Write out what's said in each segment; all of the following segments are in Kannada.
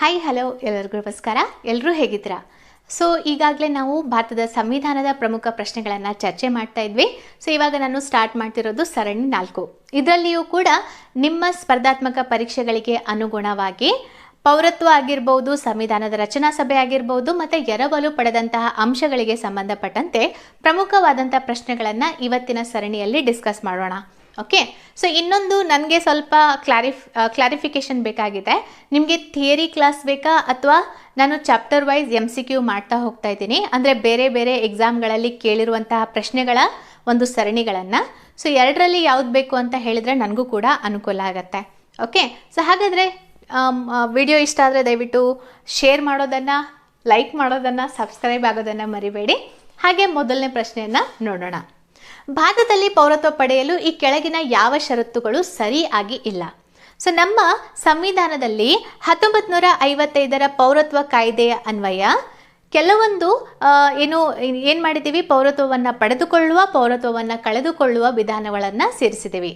ಹಾಯ್ ಹಲೋ ಎಲ್ಲರಿಗೂ ನಮಸ್ಕಾರ. ಎಲ್ಲರೂ ಹೇಗಿದ್ದೀರಾ? ಸೊ ಈಗಾಗಲೇ ನಾವು ಭಾರತದ ಸಂವಿಧಾನದ ಪ್ರಮುಖ ಪ್ರಶ್ನೆಗಳನ್ನು ಚರ್ಚೆ ಮಾಡ್ತಾ ಇದ್ವಿ. ಸೊ ಇವಾಗ ನಾನು ಸ್ಟಾರ್ಟ್ ಮಾಡ್ತಿರೋದು ಸರಣಿ 4. ಇದರಲ್ಲಿಯೂ ಕೂಡ ನಿಮ್ಮ ಸ್ಪರ್ಧಾತ್ಮಕ ಪರೀಕ್ಷೆಗಳಿಗೆ ಅನುಗುಣವಾಗಿ ಪೌರತ್ವ ಆಗಿರ್ಬೋದು, ಸಂವಿಧಾನದ ರಚನಾ ಸಭೆ ಆಗಿರ್ಬೋದು ಮತ್ತು ಎರವಲು ಪಡೆದಂತಹ ಅಂಶಗಳಿಗೆ ಸಂಬಂಧಪಟ್ಟಂತೆ ಪ್ರಮುಖವಾದಂಥ ಪ್ರಶ್ನೆಗಳನ್ನು ಇವತ್ತಿನ ಸರಣಿಯಲ್ಲಿ ಡಿಸ್ಕಸ್ ಮಾಡೋಣ. ಓಕೆ, ಸೊ ಇನ್ನೊಂದು ನನಗೆ ಸ್ವಲ್ಪ ಕ್ಲಾರಿಫಿಕೇಶನ್ ಬೇಕಾಗಿದೆ. ನಿಮಗೆ ಥಿಯರಿ ಕ್ಲಾಸ್ ಬೇಕಾ ಅಥವಾ ನಾನು ಚಾಪ್ಟರ್ ವೈಸ್ MCQ ಮಾಡ್ತಾ ಹೋಗ್ತಾ ಇದ್ದೀನಿ, ಅಂದರೆ ಬೇರೆ ಬೇರೆ ಎಕ್ಸಾಮ್ಗಳಲ್ಲಿ ಕೇಳಿರುವಂತಹ ಪ್ರಶ್ನೆಗಳ ಒಂದು ಸರಣಿಗಳನ್ನು. ಸೊ ಎರಡರಲ್ಲಿ ಯಾವ್ದು ಬೇಕು ಅಂತ ಹೇಳಿದರೆ ನನಗೂ ಕೂಡ ಅನುಕೂಲ ಆಗುತ್ತೆ. ಓಕೆ, ಸೊ ಹಾಗಾದರೆ ವಿಡಿಯೋ ಇಷ್ಟ ಆದರೆ ದಯವಿಟ್ಟು ಶೇರ್ ಮಾಡೋದನ್ನು, ಲೈಕ್ ಮಾಡೋದನ್ನು, ಸಬ್ಸ್ಕ್ರೈಬ್ ಆಗೋದನ್ನು ಮರಿಬೇಡಿ. ಹಾಗೆ ಮೊದಲನೇ ಪ್ರಶ್ನೆಯನ್ನು ನೋಡೋಣ. ಭಾರತದಲ್ಲಿ ಪೌರತ್ವ ಪಡೆಯಲು ಈ ಕೆಳಗಿನ ಯಾವ ಷರತ್ತುಗಳು ಸರಿಯಾಗಿ ಇಲ್ಲ? ಸೊ ನಮ್ಮ ಸಂವಿಧಾನದಲ್ಲಿ 1955ರ ಪೌರತ್ವ ಕಾಯ್ದೆಯ ಅನ್ವಯ ಕೆಲವೊಂದು ಏನು ಮಾಡಿದ್ದೀವಿ, ಪೌರತ್ವವನ್ನು ಪಡೆದುಕೊಳ್ಳುವ, ಪೌರತ್ವವನ್ನು ಕಳೆದುಕೊಳ್ಳುವ ವಿಧಾನಗಳನ್ನು ಸೇರಿಸಿದ್ದೀವಿ.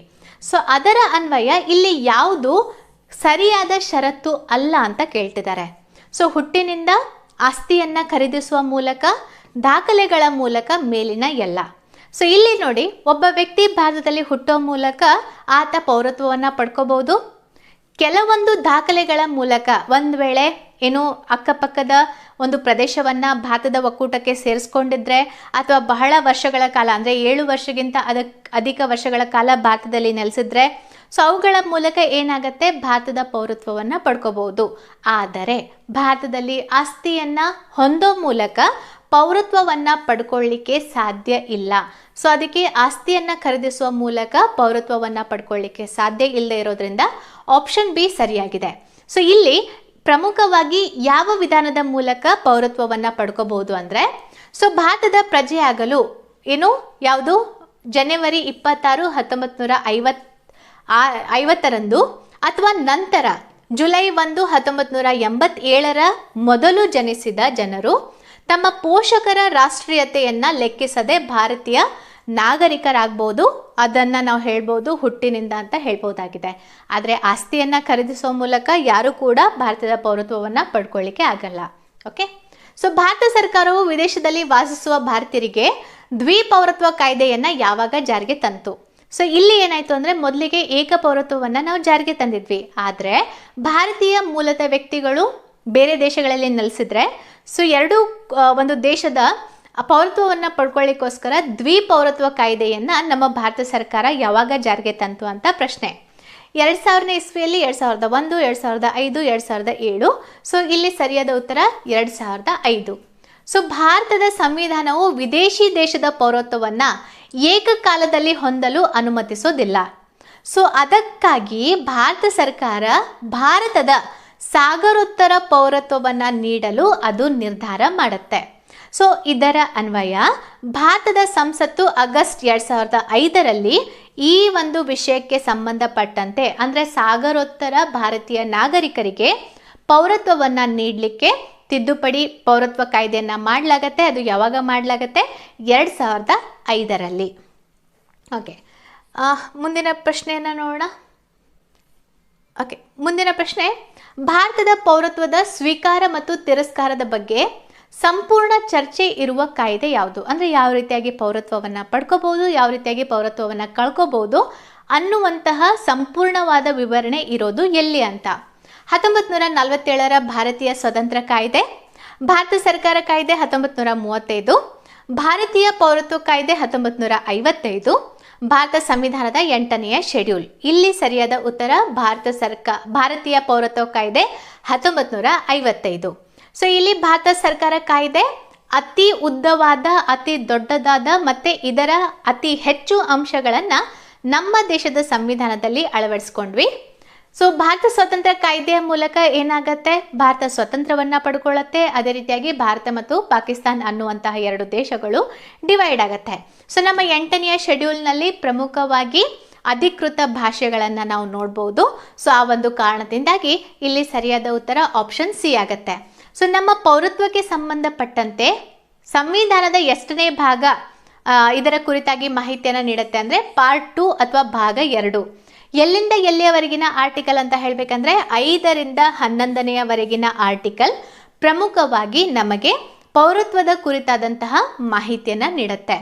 ಸೊ ಅದರ ಅನ್ವಯ ಇಲ್ಲಿ ಯಾವುದು ಸರಿಯಾದ ಷರತ್ತು ಅಲ್ಲ ಅಂತ ಕೇಳ್ತಿದ್ದಾರೆ. ಸೊ ಹುಟ್ಟಿನಿಂದ ಆಸ್ತಿಯನ್ನು ಖರೀದಿಸುವ ಮೂಲಕ, ದಾಖಲೆಗಳ ಮೂಲಕ ಮೇಲಿನ ಎಲ್ಲ. ಸೊ ಇಲ್ಲಿ ನೋಡಿ, ಒಬ್ಬ ವ್ಯಕ್ತಿ ಭಾರತದಲ್ಲಿ ಹುಟ್ಟೋ ಮೂಲಕ ಆತ ಪೌರತ್ವವನ್ನು ಪಡ್ಕೋಬಹುದು. ಕೆಲವೊಂದು ದಾಖಲೆಗಳ ಮೂಲಕ ಒಂದು ವೇಳೆ ಅಕ್ಕಪಕ್ಕದ ಒಂದು ಪ್ರದೇಶವನ್ನು ಭಾರತದ ಒಕ್ಕೂಟಕ್ಕೆ ಸೇರಿಸ್ಕೊಂಡಿದ್ರೆ ಅಥವಾ ಬಹಳ ವರ್ಷಗಳ ಕಾಲ ಅಂದರೆ 7 ವರ್ಷಕ್ಕಿಂತ ಅಧಿಕ ವರ್ಷಗಳ ಕಾಲ ಭಾರತದಲ್ಲಿ ನೆಲೆಸಿದ್ರೆ, ಸೊ ಅವುಗಳ ಮೂಲಕ ಏನಾಗುತ್ತೆ, ಭಾರತದ ಪೌರತ್ವವನ್ನು ಪಡ್ಕೋಬಹುದು. ಆದರೆ ಭಾರತದಲ್ಲಿ ಆಸ್ತಿಯನ್ನು ಹೊಂದೋ ಮೂಲಕ ಪೌರತ್ವವನ್ನು ಪಡ್ಕೊಳ್ಳಿಕ್ಕೆ ಸಾಧ್ಯ ಇಲ್ಲ. ಸೊ ಅದಕ್ಕೆ ಆಸ್ತಿಯನ್ನು ಖರೀದಿಸುವ ಮೂಲಕ ಪೌರತ್ವವನ್ನು ಪಡ್ಕೊಳ್ಳಿಕ್ಕೆ ಸಾಧ್ಯ ಇಲ್ಲದೆ ಇರೋದ್ರಿಂದ ಆಪ್ಷನ್ ಬಿ ಸರಿಯಾಗಿದೆ. ಸೊ ಇಲ್ಲಿ ಪ್ರಮುಖವಾಗಿ ಯಾವ ವಿಧಾನದ ಮೂಲಕ ಪೌರತ್ವವನ್ನು ಪಡ್ಕೋಬಹುದು ಅಂದರೆ, ಸೊ ಭಾರತದ ಪ್ರಜೆಯಾಗಲು ಯಾವುದು ಜನವರಿ 26, 1950ರಂದು ಅಥವಾ ನಂತರ ಜುಲೈ 1, 1987ರ ಮೊದಲು ಜನಿಸಿದ ಜನರು ತಮ್ಮ ಪೋಷಕರ ರಾಷ್ಟ್ರೀಯತೆಯನ್ನು ಲೆಕ್ಕಿಸದೆ ಭಾರತೀಯ ನಾಗರಿಕರಾಗ್ಬೋದು. ಅದನ್ನು ನಾವು ಹೇಳ್ಬೋದು ಹುಟ್ಟಿನಿಂದ ಅಂತ ಹೇಳ್ಬೋದಾಗಿದೆ. ಆದರೆ ಆಸ್ತಿಯನ್ನು ಖರೀದಿಸುವ ಮೂಲಕ ಯಾರು ಕೂಡ ಭಾರತದ ಪೌರತ್ವವನ್ನು ಪಡ್ಕೊಳ್ಳಿಕ್ಕೆ ಆಗಲ್ಲ. ಓಕೆ, ಸೊ ಭಾರತ ಸರ್ಕಾರವು ವಿದೇಶದಲ್ಲಿ ವಾಸಿಸುವ ಭಾರತೀಯರಿಗೆ ದ್ವಿಪೌರತ್ವ ಕಾಯ್ದೆಯನ್ನು ಯಾವಾಗ ಜಾರಿಗೆ ತಂತು? ಸೊ ಇಲ್ಲಿ ಏನಾಯಿತು ಅಂದರೆ, ಮೊದಲಿಗೆ ಏಕ ಪೌರತ್ವವನ್ನು ನಾವು ಜಾರಿಗೆ ತಂದಿದ್ವಿ. ಆದರೆ ಭಾರತೀಯ ಮೂಲದ ವ್ಯಕ್ತಿಗಳು ಬೇರೆ ದೇಶಗಳಲ್ಲಿ ನೆಲೆಸಿದ್ರೆ, ಸೊ ಒಂದು ದೇಶದ ಪೌರತ್ವವನ್ನು ಪಡ್ಕೊಳ್ಳಿಕ್ಕೋಸ್ಕರ ದ್ವಿಪೌರತ್ವ ಕಾಯ್ದೆಯನ್ನು ನಮ್ಮ ಭಾರತ ಸರ್ಕಾರ ಯಾವಾಗ ಜಾರಿಗೆ ತಂತು ಅಂತ ಪ್ರಶ್ನೆ. 2000ನೇ ಇಸ್ವಿಯಲ್ಲಿ, 2001, 2005, 2007. ಸೊ ಇಲ್ಲಿ ಸರಿಯಾದ ಉತ್ತರ 2005. ಸೊ ಭಾರತದ ಸಂವಿಧಾನವು ವಿದೇಶಿ ದೇಶದ ಪೌರತ್ವವನ್ನು ಏಕಕಾಲದಲ್ಲಿ ಹೊಂದಲು ಅನುಮತಿಸೋದಿಲ್ಲ. ಸೊ ಅದಕ್ಕಾಗಿ ಭಾರತ ಸರ್ಕಾರ ಭಾರತದ ಸಾಗರೋತ್ತರ ಪೌರತ್ವವನ್ನು ನೀಡಲು ಅದು ನಿರ್ಧಾರ ಮಾಡುತ್ತೆ. ಸೊ ಇದರ ಅನ್ವಯ ಭಾರತದ ಸಂಸತ್ತು ಆಗಸ್ಟ್ 2005ರಲ್ಲಿ ಈ ಒಂದು ವಿಷಯಕ್ಕೆ ಸಂಬಂಧಪಟ್ಟಂತೆ, ಅಂದರೆ ಸಾಗರೋತ್ತರ ಭಾರತೀಯ ನಾಗರಿಕರಿಗೆ ಪೌರತ್ವವನ್ನು ನೀಡಲಿಕ್ಕೆ ತಿದ್ದುಪಡಿ ಪೌರತ್ವ ಕಾಯ್ದೆಯನ್ನು ಮಾಡಲಾಗತ್ತೆ. ಅದು ಯಾವಾಗ ಮಾಡಲಾಗತ್ತೆ? 2005ರಲ್ಲಿ. ಓಕೆ, ಮುಂದಿನ ಪ್ರಶ್ನೆಯನ್ನು ನೋಡೋಣ. ಓಕೆ, ಮುಂದಿನ ಪ್ರಶ್ನೆ, ಭಾರತದ ಪೌರತ್ವದ ಸ್ವೀಕಾರ ಮತ್ತು ತಿರಸ್ಕಾರದ ಬಗ್ಗೆ ಸಂಪೂರ್ಣ ಚರ್ಚೆ ಇರುವ ಕಾಯ್ದೆ ಯಾವುದು? ಅಂದರೆ ಯಾವ ರೀತಿಯಾಗಿ ಪೌರತ್ವವನ್ನು ಪಡ್ಕೋಬಹುದು, ಯಾವ ರೀತಿಯಾಗಿ ಪೌರತ್ವವನ್ನು ಕಳ್ಕೋಬಹುದು ಅನ್ನುವಂತಹ ಸಂಪೂರ್ಣವಾದ ವಿವರಣೆ ಇರೋದು ಎಲ್ಲಿ ಅಂತ. 1947ರ ಭಾರತೀಯ ಸ್ವತಂತ್ರ ಕಾಯ್ದೆ, ಭಾರತ ಸರ್ಕಾರ ಕಾಯ್ದೆ 1935, ಭಾರತೀಯ ಪೌರತ್ವ ಕಾಯ್ದೆ 1955, ಭಾರತ ಸಂವಿಧಾನದ 8ನೆಯ ಶೆಡ್ಯೂಲ್. ಇಲ್ಲಿ ಸರಿಯಾದ ಉತ್ತರ ಭಾರತೀಯ ಪೌರತ್ವ ಕಾಯ್ದೆ 1955. ಸೊ ಇಲ್ಲಿ ಭಾರತ ಸರ್ಕಾರ ಕಾಯ್ದೆ ಅತಿ ಉದ್ದವಾದ, ಅತಿ ದೊಡ್ಡದಾದ ಮತ್ತು ಇದರ ಅತಿ ಹೆಚ್ಚು ಅಂಶಗಳನ್ನು ನಮ್ಮ ದೇಶದ ಸಂವಿಧಾನದಲ್ಲಿ ಅಳವಡಿಸ್ಕೊಂಡ್ವಿ. ಸೊ ಭಾರತ ಸ್ವತಂತ್ರ ಕಾಯ್ದೆಯ ಮೂಲಕ ಏನಾಗತ್ತೆ, ಭಾರತ ಸ್ವತಂತ್ರವನ್ನು ಪಡ್ಕೊಳ್ಳುತ್ತೆ. ಅದೇ ರೀತಿಯಾಗಿ ಭಾರತ ಮತ್ತು ಪಾಕಿಸ್ತಾನ ಅನ್ನುವಂತಹ 2 ದೇಶಗಳು ಡಿವೈಡ್ ಆಗುತ್ತೆ. ಸೊ ನಮ್ಮ 8ನೆಯ ಶೆಡ್ಯೂಲ್ನಲ್ಲಿ ಪ್ರಮುಖವಾಗಿ ಅಧಿಕೃತ ಭಾಷೆಗಳನ್ನು ನಾವು ನೋಡ್ಬೋದು. ಸೊ ಆ ಒಂದು ಕಾರಣದಿಂದಾಗಿ ಇಲ್ಲಿ ಸರಿಯಾದ ಉತ್ತರ ಆಪ್ಷನ್ ಸಿ ಆಗುತ್ತೆ. ಸೊ ನಮ್ಮ ಪೌರತ್ವಕ್ಕೆ ಸಂಬಂಧಪಟ್ಟಂತೆ ಸಂವಿಧಾನದ ಎಷ್ಟನೇ ಭಾಗ ಇದರ ಕುರಿತಾಗಿ ಮಾಹಿತಿಯನ್ನು ನೀಡುತ್ತೆ ಅಂದರೆ ಪಾರ್ಟ್ 2 ಅಥವಾ ಭಾಗ 2. ಎಲ್ಲಿಂದ ಎಲ್ಲಿಯವರೆಗಿನ ಆರ್ಟಿಕಲ್ ಅಂತ ಹೇಳಬೇಕಂದ್ರೆ 5ರಿಂದ 11ನೆಯವರೆಗಿನ ಆರ್ಟಿಕಲ್ ಪ್ರಮುಖವಾಗಿ ನಮಗೆ ಪೌರತ್ವದ ಕುರಿತಾದಂತಹ ಮಾಹಿತಿಯನ್ನು ನೀಡುತ್ತೆ.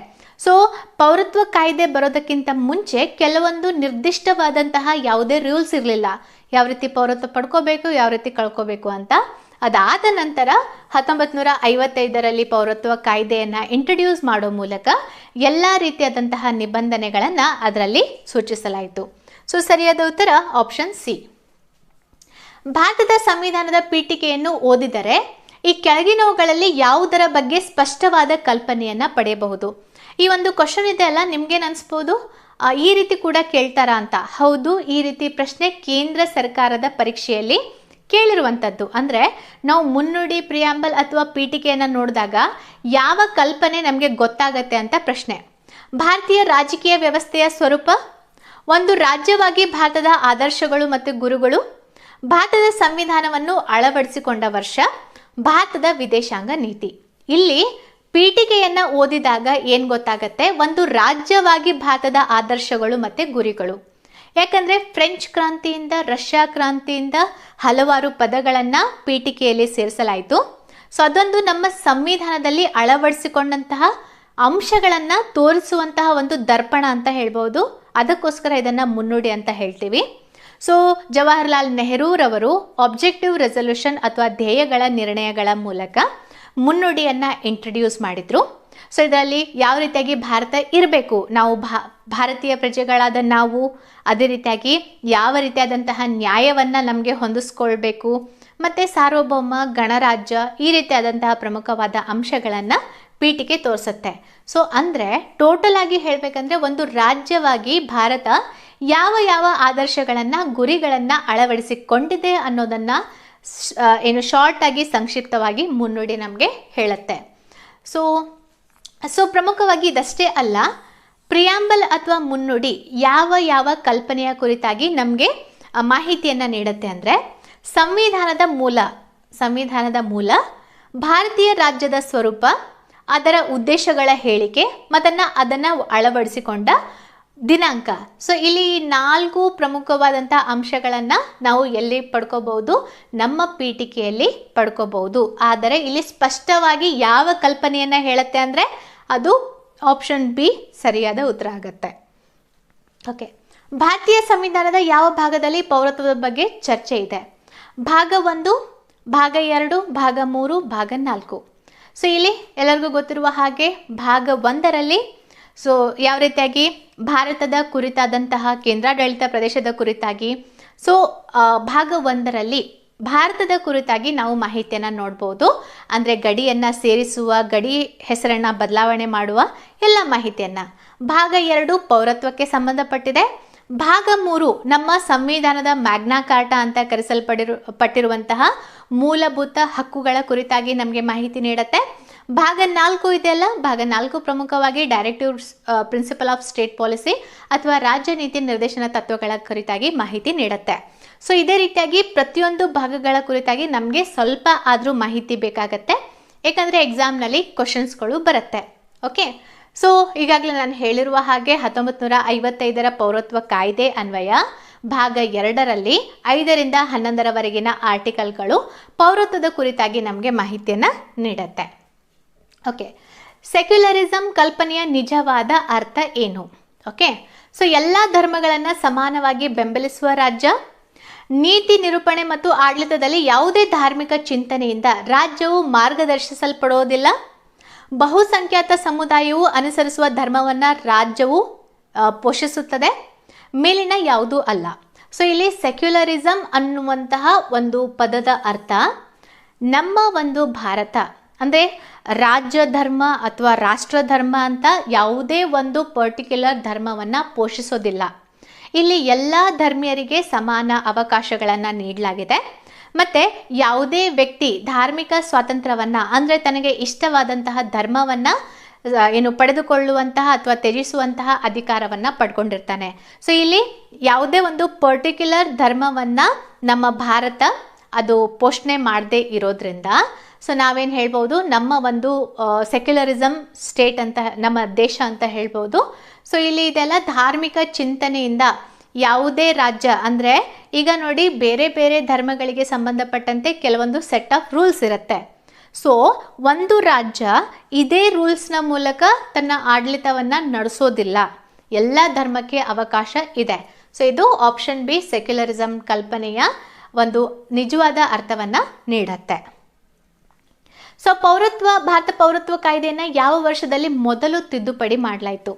ಸೊ ಪೌರತ್ವ ಕಾಯ್ದೆ ಬರೋದಕ್ಕಿಂತ ಮುಂಚೆ ಕೆಲವೊಂದು ನಿರ್ದಿಷ್ಟವಾದಂತಹ ಯಾವುದೇ ರೂಲ್ಸ್ ಇರಲಿಲ್ಲ, ಯಾವ ರೀತಿ ಪೌರತ್ವ ಪಡ್ಕೋಬೇಕು, ಯಾವ ರೀತಿ ಕಳ್ಕೋಬೇಕು ಅಂತ. ಅದಾದ ನಂತರ 1955ರಲ್ಲಿ ಪೌರತ್ವ ಕಾಯ್ದೆಯನ್ನು ಇಂಟ್ರಡ್ಯೂಸ್ ಮಾಡೋ ಮೂಲಕ ಎಲ್ಲ ರೀತಿಯಾದಂತಹ ನಿಬಂಧನೆಗಳನ್ನು ಅದರಲ್ಲಿ ಸೂಚಿಸಲಾಯಿತು. ಸೊ ಸರಿಯಾದ ಉತ್ತರ ಆಪ್ಷನ್ ಸಿ. ಭಾರತದ ಸಂವಿಧಾನದ ಪೀಠಿಕೆಯನ್ನು ಓದಿದರೆ ಈ ಕೆಳಗಿನವುಗಳಲ್ಲಿ ಯಾವುದರ ಬಗ್ಗೆ ಸ್ಪಷ್ಟವಾದ ಕಲ್ಪನೆಯನ್ನು ಪಡೆಯಬಹುದು? ಈ ಒಂದು ಕ್ವಶನ್ ಇದೆ ಅಲ್ಲ, ನಿಮ್ಗೇನು ಅನಿಸ್ಬೋದು ಈ ರೀತಿ ಕೂಡ ಕೇಳ್ತಾರ ಅಂತ. ಹೌದು, ಈ ರೀತಿ ಪ್ರಶ್ನೆ ಕೇಂದ್ರ ಸರ್ಕಾರದ ಪರೀಕ್ಷೆಯಲ್ಲಿ ಕೇಳಿರುವಂಥದ್ದು. ಅಂದರೆ ನಾವು ಮುನ್ನುಡಿ, ಪ್ರಿಯಾಂಬಲ್ ಅಥವಾ ಪೀಠಿಕೆಯನ್ನು ನೋಡಿದಾಗ ಯಾವ ಕಲ್ಪನೆ ನಮಗೆ ಗೊತ್ತಾಗತ್ತೆ ಅಂತ ಪ್ರಶ್ನೆ. ಭಾರತೀಯ ರಾಜಕೀಯ ವ್ಯವಸ್ಥೆಯ ಸ್ವರೂಪ, ಒಂದು ರಾಜ್ಯವಾಗಿ ಭಾರತದ ಆದರ್ಶಗಳು ಮತ್ತು ಗುರುಗಳು, ಭಾರತದ ಸಂವಿಧಾನವನ್ನು ಅಳವಡಿಸಿಕೊಂಡ ವರ್ಷ, ಭಾರತದ ವಿದೇಶಾಂಗ ನೀತಿ. ಇಲ್ಲಿ ಪೀಠಿಕೆಯನ್ನು ಓದಿದಾಗ ಏನು ಗೊತ್ತಾಗತ್ತೆ, ಒಂದು ರಾಜ್ಯವಾಗಿ ಭಾರತದ ಆದರ್ಶಗಳು ಮತ್ತು ಗುರಿಗಳು. ಯಾಕಂದರೆ ಫ್ರೆಂಚ್ ಕ್ರಾಂತಿಯಿಂದ, ರಷ್ಯಾ ಕ್ರಾಂತಿಯಿಂದ ಹಲವಾರು ಪದಗಳನ್ನು ಪೀಠಿಕೆಯಲ್ಲಿ ಸೇರಿಸಲಾಯಿತು. ಸೊ ಅದೊಂದು ನಮ್ಮ ಸಂವಿಧಾನದಲ್ಲಿ ಅಳವಡಿಸಿಕೊಂಡಂತಹ ಅಂಶಗಳನ್ನು ತೋರಿಸುವಂತಹ ಒಂದು ದರ್ಪಣ ಅಂತ ಹೇಳ್ಬೋದು. ಅದಕ್ಕೋಸ್ಕರ ಇದನ್ನು ಮುನ್ನುಡಿ ಅಂತ ಹೇಳ್ತೀವಿ. ಸೊ ಜವಾಹರ್ಲಾಲ್ ನೆಹರೂರವರು ಆಬ್ಜೆಕ್ಟಿವ್ ರೆಸಲ್ಯೂಷನ್ ಅಥವಾ ಧ್ಯೇಯಗಳ ನಿರ್ಣಯಗಳ ಮೂಲಕ ಮುನ್ನುಡಿಯನ್ನು ಇಂಟ್ರಡ್ಯೂಸ್ ಮಾಡಿದರು. ಸೊ ಇದರಲ್ಲಿ ಯಾವ ರೀತಿಯಾಗಿ ಭಾರತ ಇರಬೇಕು, ನಾವು ಭಾರತೀಯ ಪ್ರಜೆಗಳಾದ ನಾವು, ಅದೇ ರೀತಿಯಾಗಿ ಯಾವ ರೀತಿಯಾದಂತಹ ನ್ಯಾಯವನ್ನು ನಮಗೆ ಹೊಂದಿಸ್ಕೊಳ್ಬೇಕು, ಮತ್ತು ಸಾರ್ವಭೌಮ ಗಣರಾಜ್ಯ, ಈ ರೀತಿಯಾದಂತಹ ಪ್ರಮುಖವಾದ ಅಂಶಗಳನ್ನು ಪೀಠಿಕೆ ತೋರಿಸುತ್ತೆ. ಸೊ ಅಂದರೆ ಟೋಟಲ್ ಆಗಿ ಹೇಳಬೇಕಂದ್ರೆ ಒಂದು ರಾಜ್ಯವಾಗಿ ಭಾರತ ಯಾವ ಯಾವ ಆದರ್ಶಗಳನ್ನು, ಗುರಿಗಳನ್ನು ಅಳವಡಿಸಿಕೊಂಡಿದೆ ಅನ್ನೋದನ್ನು ಶಾರ್ಟ್ ಆಗಿ ಸಂಕ್ಷಿಪ್ತವಾಗಿ ಮುನ್ನುಡಿ ನಮಗೆ ಹೇಳುತ್ತೆ. ಸೊ ಪ್ರಮುಖವಾಗಿ ಇದಷ್ಟೇ ಅಲ್ಲ, ಪ್ರಿಯಾಂಬಲ್ ಅಥವಾ ಮುನ್ನುಡಿ ಯಾವ ಯಾವ ಕಲ್ಪನೆಯ ಕುರಿತಾಗಿ ನಮಗೆ ಮಾಹಿತಿಯನ್ನು ನೀಡುತ್ತೆ ಅಂದರೆ ಸಂವಿಧಾನದ ಮೂಲ, ಭಾರತೀಯ ರಾಜ್ಯದ ಸ್ವರೂಪ, ಅದರ ಉದ್ದೇಶಗಳ ಹೇಳಿಕೆ ಮತ್ತು ಅದನ್ನು ಅಳವಡಿಸಿಕೊಂಡ ದಿನಾಂಕ. ಸೊ ಇಲ್ಲಿ 4 ಪ್ರಮುಖವಾದಂಥ ಅಂಶಗಳನ್ನು ನಾವು ಎಲ್ಲಿ ಪಡ್ಕೋಬಹುದು, ನಮ್ಮ ಪೀಠಿಕೆಯಲ್ಲಿ ಪಡ್ಕೋಬಹುದು. ಆದರೆ ಇಲ್ಲಿ ಸ್ಪಷ್ಟವಾಗಿ ಯಾವ ಕಲ್ಪನೆಯನ್ನು ಹೇಳುತ್ತೆ ಅಂದರೆ ಅದು ಆಪ್ಷನ್ ಬಿ ಸರಿಯಾದ ಉತ್ತರ ಆಗುತ್ತೆ. ಓಕೆ, ಭಾರತೀಯ ಸಂವಿಧಾನದ ಯಾವ ಭಾಗದಲ್ಲಿ ಪೌರತ್ವದ ಬಗ್ಗೆ ಚರ್ಚೆ ಇದೆ? ಭಾಗ 1, ಭಾಗ 2, ಭಾಗ 3, ಭಾಗ 4. ಸೊ ಇಲ್ಲಿ ಎಲ್ಲರಿಗೂ ಗೊತ್ತಿರುವ ಹಾಗೆ ಭಾಗ 1ರಲ್ಲಿ ಸೊ ಯಾವ ರೀತಿಯಾಗಿ ಭಾರತದ ಕುರಿತಾದಂತಹ ಕೇಂದ್ರಾಡಳಿತ ಪ್ರದೇಶದ ಕುರಿತಾಗಿ, ಸೊ ಭಾಗ 1ರಲ್ಲಿ ಭಾರತದ ಕುರಿತಾಗಿ ನಾವು ಮಾಹಿತಿಯನ್ನು ನೋಡ್ಬೋದು. ಅಂದರೆ ಗಡಿಯನ್ನು ಸೇರಿಸುವ, ಗಡಿ ಹೆಸರನ್ನು ಬದಲಾವಣೆ ಮಾಡುವ ಎಲ್ಲ ಮಾಹಿತಿಯನ್ನು. ಭಾಗ 2 ಪೌರತ್ವಕ್ಕೆ ಸಂಬಂಧಪಟ್ಟಿದೆ. ಭಾಗ 3 ನಮ್ಮ ಸಂವಿಧಾನದ ಮ್ಯಾಗ್ನಾ ಕಾರ್ಟಾ ಅಂತ ಕರೆಸಲ್ಪಟ್ಟಿರುವಂತಹ ಮೂಲಭೂತ ಹಕ್ಕುಗಳ ಕುರಿತಾಗಿ ನಮಗೆ ಮಾಹಿತಿ ನೀಡುತ್ತೆ. ಭಾಗ 4 ಇದೆಯಲ್ಲ, ಭಾಗ 4 ಪ್ರಮುಖವಾಗಿ directive principle of state policy ಅಥವಾ ರಾಜ್ಯ ನೀತಿ ನಿರ್ದೇಶನ ತತ್ವಗಳ ಕುರಿತಾಗಿ ಮಾಹಿತಿ ನೀಡುತ್ತೆ. ಸೊ ಇದೇ ರೀತಿಯಾಗಿ ಪ್ರತಿಯೊಂದು ಭಾಗಗಳ ಕುರಿತಾಗಿ ನಮಗೆ ಸ್ವಲ್ಪ ಆದರೂ ಮಾಹಿತಿ ಬೇಕಾಗತ್ತೆ, ಏಕೆಂದರೆ ಎಕ್ಸಾಮ್ನಲ್ಲಿ ಕ್ವಶನ್ಸ್ಗಳು ಬರುತ್ತೆ. ಓಕೆ, ಸೊ ಈಗಾಗಲೇ ನಾನು ಹೇಳಿರುವ ಹಾಗೆ 1955ರ ಪೌರತ್ವ ಕಾಯ್ದೆ ಅನ್ವಯ ಭಾಗ 2ರಲ್ಲಿ 5ರಿಂದ 11ರವರೆಗಿನ ಆರ್ಟಿಕಲ್ಗಳು ಪೌರತ್ವದ ಕುರಿತಾಗಿ ನಮಗೆ ಮಾಹಿತಿಯನ್ನು ನೀಡುತ್ತೆ. ಓಕೆ, ಸೆಕ್ಯುಲರಿಸಮ್ ಕಲ್ಪನೆಯ ನಿಜವಾದ ಅರ್ಥ ಏನು? ಓಕೆ, ಸೊ ಎಲ್ಲ ಧರ್ಮಗಳನ್ನು ಸಮಾನವಾಗಿ ಬೆಂಬಲಿಸುವ ರಾಜ್ಯ, ನೀತಿ ನಿರೂಪಣೆ ಮತ್ತು ಆಡಳಿತದಲ್ಲಿ ಯಾವುದೇ ಧಾರ್ಮಿಕ ಚಿಂತನೆಯಿಂದ ರಾಜ್ಯವು ಮಾರ್ಗದರ್ಶಿಸಲ್ಪಡೋದಿಲ್ಲ, ಬಹುಸಂಖ್ಯಾತ ಸಮುದಾಯವು ಅನುಸರಿಸುವ ಧರ್ಮವನ್ನು ರಾಜ್ಯವು ಪೋಷಿಸುತ್ತದೆ, ಮೇಲಿನ ಯಾವುದೂ ಅಲ್ಲ. ಸೊ ಇಲ್ಲಿ ಸೆಕ್ಯುಲರಿಸಮ್ ಅನ್ನುವಂತಹ ಒಂದು ಪದದ ಅರ್ಥ ನಮ್ಮ ಒಂದು ಭಾರತ ಅಂದರೆ ರಾಜ್ಯ ಧರ್ಮ ಅಥವಾ ರಾಷ್ಟ್ರ ಧರ್ಮ ಅಂತ ಯಾವುದೇ ಒಂದು ಪರ್ಟಿಕ್ಯುಲರ್ ಧರ್ಮವನ್ನು ಪೋಷಿಸೋದಿಲ್ಲ. ಇಲ್ಲಿ ಎಲ್ಲ ಧರ್ಮೀಯರಿಗೆ ಸಮಾನ ಅವಕಾಶಗಳನ್ನು ನೀಡಲಾಗಿದೆ. ಮತ್ತು ಯಾವುದೇ ವ್ಯಕ್ತಿ ಧಾರ್ಮಿಕ ಸ್ವಾತಂತ್ರ್ಯವನ್ನು ಅಂದರೆ ತನಗೆ ಇಷ್ಟವಾದಂತಹ ಧರ್ಮವನ್ನು ಪಡೆದುಕೊಳ್ಳುವಂತಹ ಅಥವಾ ತ್ಯಜಿಸುವಂತಹ ಅಧಿಕಾರವನ್ನು ಪಡ್ಕೊಂಡಿರ್ತಾನೆ. ಸೊ ಇಲ್ಲಿ ಯಾವುದೇ ಒಂದು ಪರ್ಟಿಕ್ಯುಲರ್ ಧರ್ಮವನ್ನು ನಮ್ಮ ಭಾರತ ಅದು ಪೋಷಣೆ ಮಾಡದೇ ಇರೋದ್ರಿಂದ ಸೊ ನಾವೇನು ಹೇಳ್ಬೋದು, ನಮ್ಮ ಒಂದು ಸೆಕ್ಯುಲರಿಸಮ್ ಸ್ಟೇಟ್ ಅಂತ ನಮ್ಮ ದೇಶ ಅಂತ ಹೇಳ್ಬೋದು. ಸೊ ಇಲ್ಲಿ ಇದೆಲ್ಲ ಧಾರ್ಮಿಕ ಚಿಂತನೆಯಿಂದ ಯಾವುದೇ ರಾಜ್ಯ ಅಂದರೆ ಈಗ ನೋಡಿ ಬೇರೆ ಬೇರೆ ಧರ್ಮಗಳಿಗೆ ಸಂಬಂಧಪಟ್ಟಂತೆ ಕೆಲವೊಂದು ಸೆಟ್ ಆಫ್ ರೂಲ್ಸ್ ಇರುತ್ತೆ. ಸೊ ಒಂದು ರಾಜ್ಯ ಇದೇ ರೂಲ್ಸ್ನ ಮೂಲಕ ತನ್ನ ಆಡಳಿತವನ್ನು ನಡೆಸೋದಿಲ್ಲ. ಎಲ್ಲ ಧರ್ಮಕ್ಕೆ ಅವಕಾಶ ಇದೆ. ಸೊ ಇದು ಆಪ್ಷನ್ ಬಿ ಸೆಕ್ಯುಲರಿಸಮ್ ಕಲ್ಪನೆಯ ಒಂದು ನಿಜವಾದ ಅರ್ಥವನ್ನು ನೀಡುತ್ತೆ. ಸೊ ಭಾರತ ಪೌರತ್ವ ಕಾಯ್ದೆಯನ್ನು ಯಾವ ವರ್ಷದಲ್ಲಿ ಮೊದಲು ತಿದ್ದುಪಡಿ ಮಾಡಲಾಯಿತು?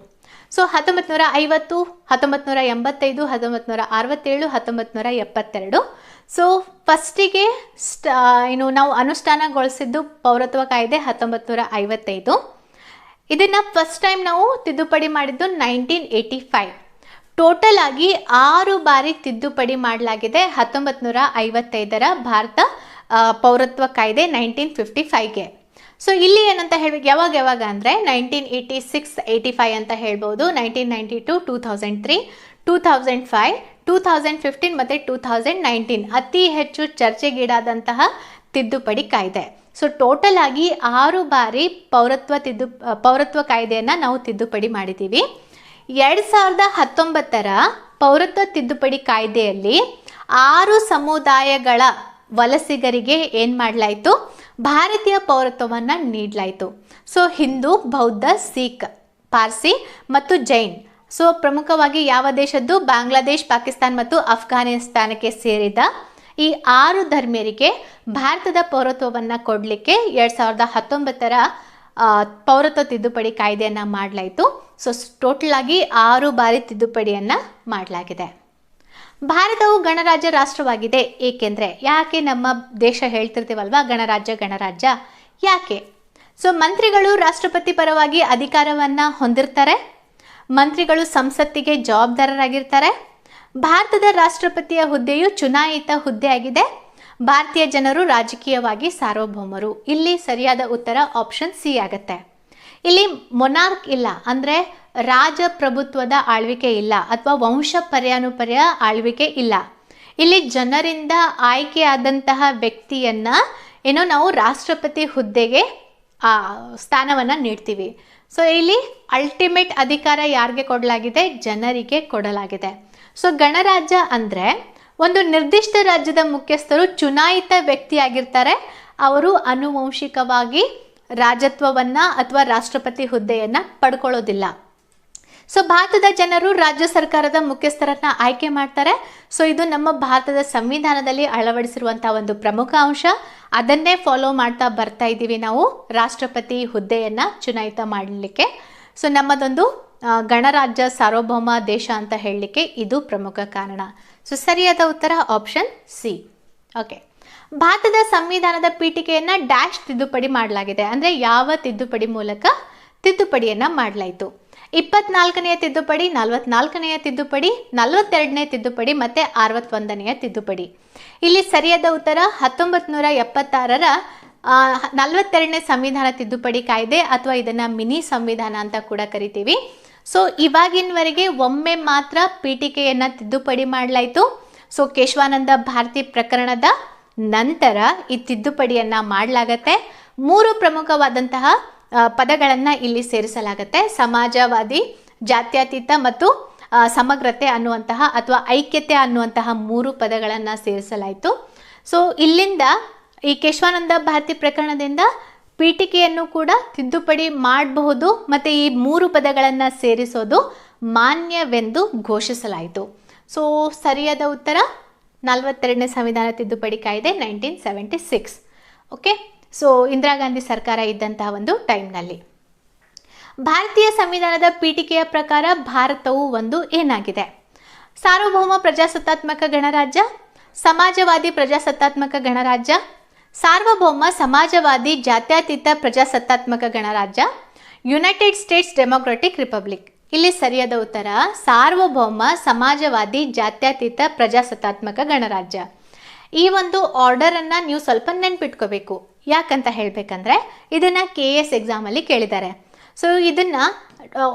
ಸೊ 1950, 1985, 1967, 1972. ಸೊ ಫಸ್ಟಿಗೆ ನಾವು ಅನುಷ್ಠಾನಗೊಳಿಸಿದ್ದು ಪೌರತ್ವ ಕಾಯ್ದೆ 1955. ಇದನ್ನು ಫಸ್ಟ್ ಟೈಮ್ ನಾವು ತಿದ್ದುಪಡಿ ಮಾಡಿದ್ದು 1985. ಟೋಟಲ್ ಆಗಿ 6 ಬಾರಿ ತಿದ್ದುಪಡಿ ಮಾಡಲಾಗಿದೆ 1955ರ ಭಾರತ ಪೌರತ್ವ ಕಾಯ್ದೆ 1955ಗೆ. ಸೊ ಇಲ್ಲಿ ಏನಂತ ಹೇಳ್ಬೇಕು, ಯಾವಾಗ ಅಂದರೆ 1986, 85 ಅಂತ ಹೇಳ್ಬೋದು, 1992, 2003, 2005, 2015 ಮತ್ತು 2019 ಅತಿ ಹೆಚ್ಚು ಚರ್ಚೆಗೀಡಾದಂತಹ ತಿದ್ದುಪಡಿ ಕಾಯ್ದೆ. ಸೊ ಟೋಟಲ್ ಆಗಿ 6 ಬಾರಿ ಪೌರತ್ವ ಕಾಯ್ದೆಯನ್ನು ನಾವು ತಿದ್ದುಪಡಿ ಮಾಡಿದ್ದೀವಿ. 2019ರ ಪೌರತ್ವ ತಿದ್ದುಪಡಿ ಕಾಯ್ದೆಯಲ್ಲಿ 6 ಸಮುದಾಯಗಳ ವಲಸಿಗರಿಗೆ ಏನು ಮಾಡಲಾಯಿತು? ಭಾರತೀಯ ಪೌರತ್ವವನ್ನು ನೀಡಲಾಯಿತು. ಸೊ ಹಿಂದೂ, ಬೌದ್ಧ, ಸಿಖ್, ಪಾರ್ಸಿ ಮತ್ತು ಜೈನ್. ಸೊ ಪ್ರಮುಖವಾಗಿ ಯಾವ ದೇಶದ್ದು? ಬಾಂಗ್ಲಾದೇಶ್, ಪಾಕಿಸ್ತಾನ್ ಮತ್ತು ಅಫ್ಘಾನಿಸ್ತಾನಕ್ಕೆ ಸೇರಿದ ಈ 6 ಧರ್ಮೀಯರಿಗೆ ಭಾರತದ ಪೌರತ್ವವನ್ನು ಕೊಡಲಿಕ್ಕೆ 2019ರ ಪೌರತ್ವ ತಿದ್ದುಪಡಿ ಕಾಯ್ದೆಯನ್ನು ಮಾಡಲಾಯಿತು. ಸೊ ಟೋಟಲ್ ಆಗಿ 6 ಬಾರಿ ತಿದ್ದುಪಡಿಯನ್ನು ಮಾಡಲಾಗಿದೆ. ಭಾರತವು ಗಣರಾಜ್ಯ ರಾಷ್ಟ್ರವಾಗಿದೆ ಏಕೆಂದರೆ, ಯಾಕೆ ನಮ್ಮ ದೇಶ ಹೇಳ್ತಿರ್ತೀವಲ್ವಾ ಗಣರಾಜ್ಯ ಯಾಕೆ? ಸೊ ಮಂತ್ರಿಗಳು ರಾಷ್ಟ್ರಪತಿ ಪರವಾಗಿ ಅಧಿಕಾರವನ್ನು ಹೊಂದಿರ್ತಾರೆ. ಮಂತ್ರಿಗಳು ಸಂಸತ್ತಿಗೆ ಜವಾಬ್ದಾರರಾಗಿರ್ತಾರೆ. ಭಾರತದ ರಾಷ್ಟ್ರಪತಿಯ ಹುದ್ದೆಯು ಚುನಾಯಿತ ಹುದ್ದೆ ಆಗಿದೆ. ಭಾರತೀಯ ಜನರು ರಾಜಕೀಯವಾಗಿ ಸಾರ್ವಭೌಮರು. ಇಲ್ಲಿ ಸರಿಯಾದ ಉತ್ತರ ಆಪ್ಷನ್ ಸಿ ಆಗುತ್ತೆ. ಇಲ್ಲಿ ಮೊನಾರ್ಕ್ ಇಲ್ಲ, ಅಂದರೆ ರಾಜಪ್ರಭುತ್ವದ ಆಳ್ವಿಕೆ ಇಲ್ಲ ಅಥವಾ ವಂಶ ಪರ್ಯಾನುಪರ್ಯ ಆಳ್ವಿಕೆ ಇಲ್ಲ. ಇಲ್ಲಿ ಜನರಿಂದ ಆಯ್ಕೆಯಾದಂತಹ ವ್ಯಕ್ತಿಯನ್ನು ನಾವು ರಾಷ್ಟ್ರಪತಿ ಹುದ್ದೆಗೆ ಸ್ಥಾನವನ್ನು ನೀಡ್ತೀವಿ. ಸೊ ಇಲ್ಲಿ ಅಲ್ಟಿಮೇಟ್ ಅಧಿಕಾರ ಯಾರಿಗೆ ಕೊಡಲಾಗಿದೆ? ಜನರಿಗೆ ಕೊಡಲಾಗಿದೆ. ಸೊ ಗಣರಾಜ್ಯ ಅಂದರೆ ಒಂದು ನಿರ್ದಿಷ್ಟ ರಾಜ್ಯದ ಮುಖ್ಯಸ್ಥರು ಚುನಾಯಿತ ವ್ಯಕ್ತಿಯಾಗಿರ್ತಾರೆ. ಅವರು ಆನುವಂಶಿಕವಾಗಿ ರಾಜತ್ವವನ್ನು ಅಥವಾ ರಾಷ್ಟ್ರಪತಿ ಹುದ್ದೆಯನ್ನು ಪಡ್ಕೊಳ್ಳೋದಿಲ್ಲ. ಸೊ ಭಾರತದ ಜನರು ರಾಜ್ಯ ಸರ್ಕಾರದ ಮುಖ್ಯಸ್ಥರನ್ನು ಆಯ್ಕೆ ಮಾಡ್ತಾರೆ. ಸೊ ಇದು ನಮ್ಮ ಭಾರತದ ಸಂವಿಧಾನದಲ್ಲಿ ಅಳವಡಿಸಿರುವಂಥ ಒಂದು ಪ್ರಮುಖ ಅಂಶ. ಅದನ್ನೇ ಫಾಲೋ ಮಾಡ್ತಾ ಬರ್ತಾ ಇದ್ದೀವಿ ನಾವು ರಾಷ್ಟ್ರಪತಿ ಹುದ್ದೆಯನ್ನು ಚುನಾಯಿತ ಮಾಡಲಿಕ್ಕೆ. ಸೊ ನಮ್ಮದೊಂದು ಗಣರಾಜ್ಯ ಸಾರ್ವಭೌಮ ದೇಶ ಅಂತ ಹೇಳಲಿಕ್ಕೆ ಇದು ಪ್ರಮುಖ ಕಾರಣ. ಸೊ ಸರಿಯಾದ ಉತ್ತರ ಆಪ್ಷನ್ ಸಿ. ಓಕೆ, ಭಾರತದ ಸಂವಿಧಾನದ ಪೀಠಿಕೆಯನ್ನು ಡ್ಯಾಶ್ ತಿದ್ದುಪಡಿ ಮಾಡಲಾಗಿದೆ, ಅಂದರೆ ಯಾವ ತಿದ್ದುಪಡಿ ಮೂಲಕ ತಿದ್ದುಪಡಿಯನ್ನು ಮಾಡಲಾಯಿತು? 24ನೇ ತಿದ್ದುಪಡಿ, 44ನೇ ತಿದ್ದುಪಡಿ, 42ನೇ ತಿದ್ದುಪಡಿ ಮತ್ತು 61ನೇ ತಿದ್ದುಪಡಿ. ಇಲ್ಲಿ ಸರಿಯಾದ ಉತ್ತರ 1976ರ 42ನೇ ಸಂವಿಧಾನ ತಿದ್ದುಪಡಿ ಕಾಯ್ದೆ ಅಥವಾ ಇದನ್ನು ಮಿನಿ ಸಂವಿಧಾನ ಅಂತ ಕೂಡ ಕರಿತೀವಿ. ಸೊ ಇವಾಗಿನವರೆಗೆ ಒಮ್ಮೆ ಮಾತ್ರ ಪೀಠಿಕೆಯನ್ನು ತಿದ್ದುಪಡಿ ಮಾಡಲಾಯಿತು. ಸೊ ಕೇಶವಾನಂದ ಭಾರತಿ ಪ್ರಕರಣದ ನಂತರ ಈ ತಿದ್ದುಪಡಿಯನ್ನು ಮಾಡಲಾಗತ್ತೆ. 3 ಪ್ರಮುಖವಾದಂತಹ ಪದಗಳನ್ನು ಇಲ್ಲಿ ಸೇರಿಸಲಾಗುತ್ತೆ. ಸಮಾಜವಾದಿ, ಜಾತ್ಯತೀತ ಮತ್ತು ಸಮಗ್ರತೆ ಅನ್ನುವಂತಹ ಅಥವಾ ಐಕ್ಯತೆ ಅನ್ನುವಂತಹ 3 ಪದಗಳನ್ನು ಸೇರಿಸಲಾಯಿತು. ಸೊ ಇಲ್ಲಿಂದ ಈ ಕೇಶವಾನಂದ ಭಾರತಿ ಪ್ರಕರಣದಿಂದ ಪೀಠಿಕೆಯನ್ನು ಕೂಡ ತಿದ್ದುಪಡಿ ಮಾಡಬಹುದು ಮತ್ತು ಈ 3 ಪದಗಳನ್ನು ಸೇರಿಸೋದು ಮಾನ್ಯವೆಂದು ಘೋಷಿಸಲಾಯಿತು. ಸೊ ಸರಿಯಾದ ಉತ್ತರ 42ನೇ ಸಂವಿಧಾನ ತಿದ್ದುಪಡಿ ಕಾಯ್ದೆ 1976. ಓಕೆ, ಸೊ ಇಂದಿರಾ ಗಾಂಧಿ ಸರ್ಕಾರ ಇದ್ದಂತಹ ಒಂದು ಟೈಮ್ನಲ್ಲಿ ಭಾರತೀಯ ಸಂವಿಧಾನದ ಪೀಠಿಕೆಯ ಪ್ರಕಾರ ಭಾರತವು ಒಂದು ಏನಾಗಿದೆ? ಸಾರ್ವಭೌಮ ಪ್ರಜಾಸತ್ತಾತ್ಮಕ ಗಣರಾಜ್ಯ, ಸಮಾಜವಾದಿ ಪ್ರಜಾಸತ್ತಾತ್ಮಕ ಗಣರಾಜ್ಯ, ಸಾರ್ವಭೌಮ ಸಮಾಜವಾದಿ ಜಾತ್ಯತೀತ ಪ್ರಜಾಸತ್ತಾತ್ಮಕ ಗಣರಾಜ್ಯ, ಯುನೈಟೆಡ್ ಸ್ಟೇಟ್ಸ್ ಡೆಮೊಕ್ರಾಟಿಕ್ ರಿಪಬ್ಲಿಕ್. ಇಲ್ಲಿ ಸರಿಯಾದ ಉತ್ತರ ಸಾರ್ವಭೌಮ ಸಮಾಜವಾದಿ ಜಾತ್ಯತೀತ ಪ್ರಜಾಸತ್ತಾತ್ಮಕ ಗಣರಾಜ್ಯ. ಈ ಒಂದು ಆರ್ಡರನ್ನು ನೀವು ಸ್ವಲ್ಪ ನೆನ್ಪಿಟ್ಕೋಬೇಕು. ಯಾಕಂತ ಹೇಳಬೇಕಂದ್ರೆ ಇದನ್ನು KS ಎಕ್ಸಾಮಲ್ಲಿ ಕೇಳಿದ್ದಾರೆ. ಸೊ ಇದನ್ನು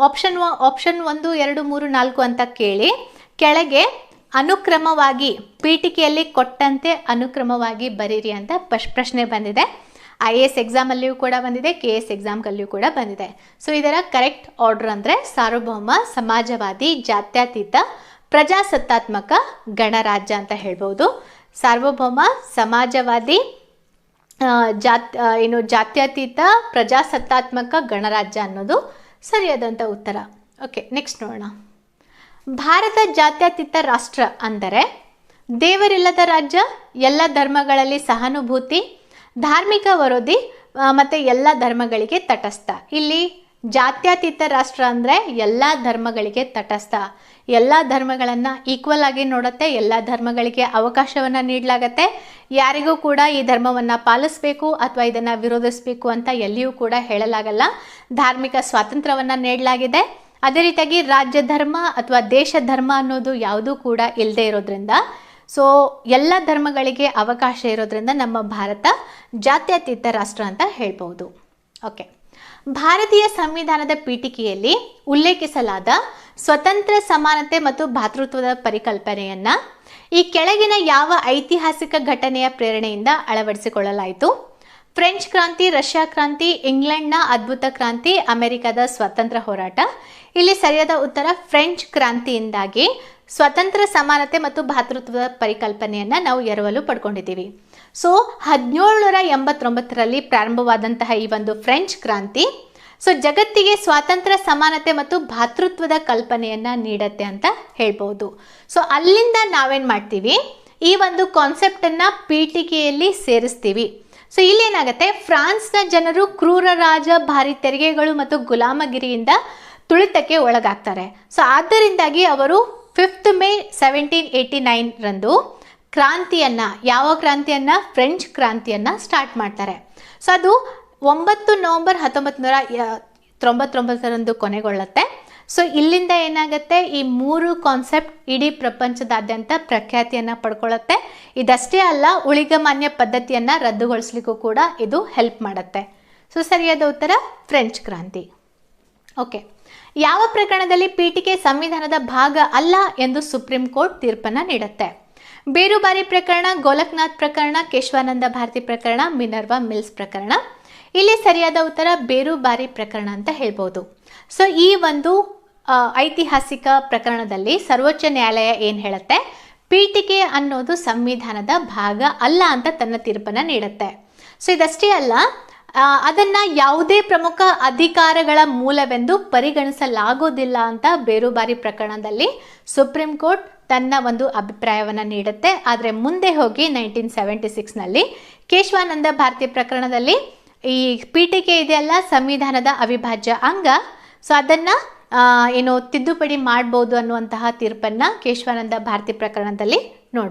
ಆಪ್ಷನ್ 1, 2, 3, 4 ಅಂತ ಕೇಳಿ ಕೆಳಗೆ ಅನುಕ್ರಮವಾಗಿ ಪೀಠಿಕೆಯಲ್ಲಿ ಕೊಟ್ಟಂತೆ ಅನುಕ್ರಮವಾಗಿ ಬರೀರಿ ಅಂತ ಪ್ರಶ್ನೆ ಬಂದಿದೆ. IAS ಎಕ್ಸಾಮಲ್ಲಿಯೂ ಕೂಡ ಬಂದಿದೆ, KS ಎಕ್ಸಾಮ್ಗಲ್ಲಿಯೂ ಕೂಡ ಬಂದಿದೆ. ಸೊ ಇದರ ಕರೆಕ್ಟ್ ಆರ್ಡರ್ ಅಂದರೆ ಸಾರ್ವಭೌಮ ಸಮಾಜವಾದಿ ಜಾತ್ಯತೀತ ಪ್ರಜಾಸತ್ತಾತ್ಮಕ ಗಣರಾಜ್ಯ ಅಂತ ಹೇಳ್ಬೋದು. ಸಾರ್ವಭೌಮ, ಸಮಾಜವಾದಿ, ಜಾತ್ಯತೀತ, ಪ್ರಜಾಸತ್ತಾತ್ಮಕ ಗಣರಾಜ್ಯ ಅನ್ನೋದು ಸರಿಯಾದಂಥ ಉತ್ತರ. ಓಕೆ, ನೆಕ್ಸ್ಟ್ ನೋಡೋಣ. ಭಾರತ ಜಾತ್ಯತೀತ ರಾಷ್ಟ್ರ ಅಂದರೆ ದೇವರಿಲ್ಲದ ರಾಜ್ಯ, ಎಲ್ಲ ಧರ್ಮಗಳಲ್ಲಿ ಸಹಾನುಭೂತಿ, ಧಾರ್ಮಿಕ ವಿರೋಧಿ ಮತ್ತು ಎಲ್ಲ ಧರ್ಮಗಳಿಗೆ ತಟಸ್ಥ. ಇಲ್ಲಿ ಜಾತ್ಯತೀತ ರಾಷ್ಟ್ರ ಅಂದರೆ ಎಲ್ಲ ಧರ್ಮಗಳಿಗೆ ತಟಸ್ಥ, ಎಲ್ಲ ಧರ್ಮಗಳನ್ನು ಈಕ್ವಲ್ ಆಗಿ ನೋಡುತ್ತೆ, ಎಲ್ಲ ಧರ್ಮಗಳಿಗೆ ಅವಕಾಶವನ್ನು ನೀಡಲಾಗತ್ತೆ. ಯಾರಿಗೂ ಕೂಡ ಈ ಧರ್ಮವನ್ನು ಪಾಲಿಸಬೇಕು ಅಥವಾ ಇದನ್ನು ವಿರೋಧಿಸಬೇಕು ಅಂತ ಎಲ್ಲಿಯೂ ಕೂಡ ಹೇಳಲಾಗಲ್ಲ. ಧಾರ್ಮಿಕ ಸ್ವಾತಂತ್ರ್ಯವನ್ನು ನೀಡಲಾಗಿದೆ. ಅದೇ ರೀತಿಯಾಗಿ ರಾಜ್ಯ ಧರ್ಮ ಅಥವಾ ದೇಶ ಧರ್ಮ ಅನ್ನೋದು ಯಾವುದೂ ಕೂಡ ಇಲ್ಲದೆ ಇರೋದ್ರಿಂದ, ಸೊ ಎಲ್ಲ ಧರ್ಮಗಳಿಗೆ ಅವಕಾಶ ಇರೋದ್ರಿಂದ ನಮ್ಮ ಭಾರತ ಜಾತ್ಯತೀತ ರಾಷ್ಟ್ರ ಅಂತ ಹೇಳ್ಬೋದು. ಓಕೆ, ಭಾರತೀಯ ಸಂವಿಧಾನದ ಪೀಠಿಕೆಯಲ್ಲಿ ಉಲ್ಲೇಖಿಸಲಾದ ಸ್ವತಂತ್ರ, ಸಮಾನತೆ ಮತ್ತು ಭ್ರಾತೃತ್ವದ ಪರಿಕಲ್ಪನೆಯನ್ನು ಈ ಕೆಳಗಿನ ಯಾವ ಐತಿಹಾಸಿಕ ಘಟನೆಯ ಪ್ರೇರಣೆಯಿಂದ ಅಳವಡಿಸಿಕೊಳ್ಳಲಾಯಿತು? ಫ್ರೆಂಚ್ ಕ್ರಾಂತಿ, ರಷ್ಯಾ ಕ್ರಾಂತಿ, ಇಂಗ್ಲೆಂಡ್ನ ಅದ್ಭುತ ಕ್ರಾಂತಿ, ಅಮೆರಿಕದ ಸ್ವಾತಂತ್ರ್ಯ ಹೋರಾಟ. ಇಲ್ಲಿ ಸರಿಯಾದ ಉತ್ತರ ಫ್ರೆಂಚ್ ಕ್ರಾಂತಿಯಿಂದಾಗಿ ಸ್ವತಂತ್ರ, ಸಮಾನತೆ ಮತ್ತು ಭ್ರಾತೃತ್ವದ ಪರಿಕಲ್ಪನೆಯನ್ನು ನಾವು ಎರವಲು ಪಡ್ಕೊಂಡಿದ್ದೀವಿ. ಸೊ 1789ರಲ್ಲಿ ಪ್ರಾರಂಭವಾದಂತಹ ಈ ಒಂದು ಫ್ರೆಂಚ್ ಕ್ರಾಂತಿ ಸೊ ಜಗತ್ತಿಗೆ ಸ್ವಾತಂತ್ರ್ಯ, ಸಮಾನತೆ ಮತ್ತು ಭ್ರಾತೃತ್ವದ ಕಲ್ಪನೆಯನ್ನು ನೀಡುತ್ತೆ ಅಂತ ಹೇಳ್ಬೋದು. ಸೊ ಅಲ್ಲಿಂದ ನಾವೇನು ಮಾಡ್ತೀವಿ, ಈ ಒಂದು ಕಾನ್ಸೆಪ್ಟನ್ನು ಪೀಠಿಕೆಯಲ್ಲಿ ಸೇರಿಸ್ತೀವಿ. ಸೊ ಇಲ್ಲೇನಾಗುತ್ತೆ, ಫ್ರಾನ್ಸ್ನ ಜನರು ಕ್ರೂರ ರಾಜ, ಭಾರಿ ತೆರಿಗೆಗಳು ಮತ್ತು ಗುಲಾಮಗಿರಿಯಿಂದ ತುಳಿತಕ್ಕೆ ಒಳಗಾಗ್ತಾರೆ. ಸೊ ಆದ್ದರಿಂದಾಗಿ ಅವರು 5th ಮೇ 1789ರಂದು ಕ್ರಾಂತಿಯನ್ನು, ಯಾವ ಕ್ರಾಂತಿಯನ್ನು, ಫ್ರೆಂಚ್ ಕ್ರಾಂತಿಯನ್ನು ಸ್ಟಾರ್ಟ್ ಮಾಡ್ತಾರೆ. ಸೊ ಅದು 9 ನವೆಂಬರ್ 1999ರಂದು ಕೊನೆಗೊಳ್ಳುತ್ತೆ. ಸೊ ಇಲ್ಲಿಂದ ಏನಾಗುತ್ತೆ, ಈ 3 ಕಾನ್ಸೆಪ್ಟ್ ಇಡೀ ಪ್ರಪಂಚದಾದ್ಯಂತ ಪ್ರಖ್ಯಾತಿಯನ್ನು ಪಡ್ಕೊಳ್ಳುತ್ತೆ. ಇದಷ್ಟೇ ಅಲ್ಲ, ಊಳಿಗಮಾನ್ಯ ಪದ್ಧತಿಯನ್ನು ರದ್ದುಗೊಳಿಸಲಿಕ್ಕೂ ಕೂಡ ಇದು ಹೆಲ್ಪ್ ಮಾಡುತ್ತೆ. ಸೊ ಸರಿಯಾದ ಉತ್ತರ ಫ್ರೆಂಚ್ ಕ್ರಾಂತಿ. ಓಕೆ, ಯಾವ ಪ್ರಕರಣದಲ್ಲಿ ಪೀಠಿಕೆ ಸಂವಿಧಾನದ ಭಾಗ ಅಲ್ಲ ಎಂದು ಸುಪ್ರೀಂ ಕೋರ್ಟ್ ತೀರ್ಪನ್ನು ನೀಡುತ್ತೆ? ಬೇರುಬಾರಿ ಪ್ರಕರಣ, ಗೋಲಕ್ನಾಥ್ ಪ್ರಕರಣ, ಕೇಶವಾನಂದ ಭಾರತಿ ಪ್ರಕರಣ, ಮಿನರ್ವಾ ಮಿಲ್ಸ್ ಪ್ರಕರಣ. ಇಲ್ಲಿ ಸರಿಯಾದ ಉತ್ತರ ಬೇರುಬಾರಿ ಪ್ರಕರಣ ಅಂತ ಹೇಳ್ಬೋದು. ಸೊ ಈ ಒಂದು ಐತಿಹಾಸಿಕ ಪ್ರಕರಣದಲ್ಲಿ ಸರ್ವೋಚ್ಚ ನ್ಯಾಯಾಲಯ ಏನು ಹೇಳುತ್ತೆ, ಪೀಠಿಕೆ ಅನ್ನೋದು ಸಂವಿಧಾನದ ಭಾಗ ಅಲ್ಲ ಅಂತ ತನ್ನ ತೀರ್ಪನ್ನು ನೀಡುತ್ತೆ. ಸೊ ಇದಷ್ಟೇ ಅಲ್ಲ, ಅದನ್ನು ಯಾವುದೇ ಪ್ರಮುಖ ಅಧಿಕಾರಗಳ ಮೂಲವೆಂದು ಪರಿಗಣಿಸಲಾಗೋದಿಲ್ಲ ಅಂತ ಬೇರುಬಾರಿ ಪ್ರಕರಣದಲ್ಲಿ ಸುಪ್ರೀಂ ಕೋರ್ಟ್ ತನ್ನ ಒಂದು ಅಭಿಪ್ರಾಯವನ್ನು ನೀಡುತ್ತೆ. ಆದರೆ ಮುಂದೆ ಹೋಗಿ 1976ನಲ್ಲಿ ಕೇಶವಾನಂದ ಭಾರತಿ ಪ್ರಕರಣದಲ್ಲಿ ಈ ಪೀಠಿಕೆ ಇದೆಯಲ್ಲ ಸಂವಿಧಾನದ ಅವಿಭಾಜ್ಯ ಅಂಗ, ಸೊ ಅದನ್ನು ತಿದ್ದುಪಡಿ ಮಾಡ್ಬೋದು ಅನ್ನುವಂತಹ ತೀರ್ಪನ್ನು ಕೇಶವಾನಂದ ಭಾರತಿ ಪ್ರಕರಣದಲ್ಲಿ ನೋಡಿ.